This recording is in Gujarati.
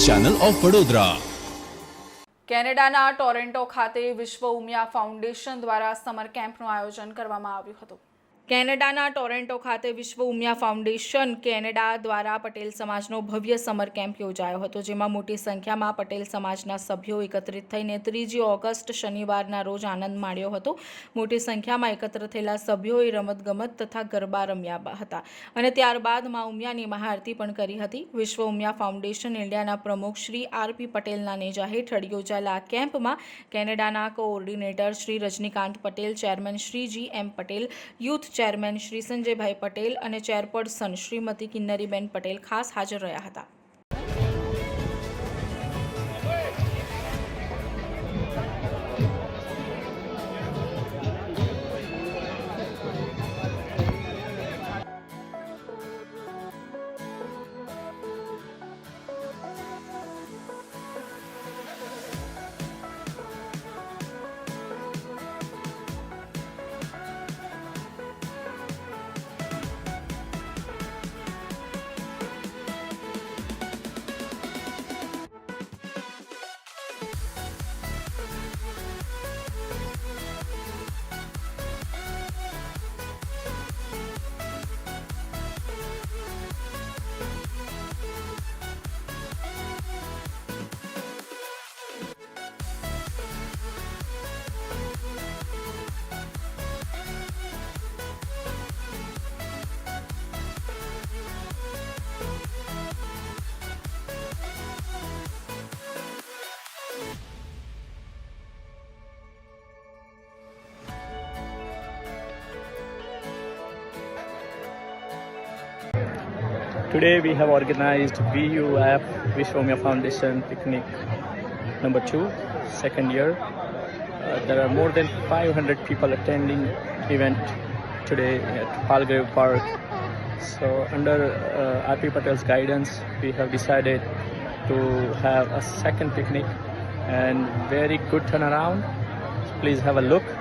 Channel of Vadodara. કેનેડાના ટોરેન્ટો ખાતે વિશ્વ ઉમિયા ફાઉન્ડેશન દ્વારા સમર કેમ્પનું આયોજન કરવામાં આવ્યું હતું. કેનેડાના ટોરેન્ટો ખાતે વિશ્વ ઉમિયા ફાઉન્ડેશન કેનેડા દ્વારા પટેલ સમાજનો ભવ્ય સમર કેમ્પ યોજાયો હતો, જેમાં મોટી સંખ્યામાં પટેલ સમાજના સભ્યો એકત્રિત થઈને 3 ઓગસ્ટ શનિવારના રોજ આનંદ માણ્યો હતો. મોટી સંખ્યામાં એકત્ર થયેલા સભ્યોએ રમતગમત તથા ગરબા રમ્યા હતા અને ત્યારબાદ મા ઉમિયાની મહાઆરતી પણ કરી હતી. વિશ્વ ઉમિયા ફાઉન્ડેશન ઇન્ડિયાના પ્રમુખ શ્રી આર.પી. પટેલના નેજા હેઠળ યોજાયેલા આ કેમ્પમાં કેનેડાના coordinator Shri Rajnikant Patel, chairman Shri G M. Patel, youth chairman Shri Sanjaybhai Patel અને ચેરપર્સન શ્રીમતી કિન્નરીબેન પટેલ ખાસ હાજર રહ્યા હતા. Today we have organized VUF Vishwa Umiya Foundation Picnic number 2, second year. There are more than 500 people attending event today at Palgrave Park. So under R.P. Patel's guidance, we have decided to have a second picnic and very good turnaround. Please have a look.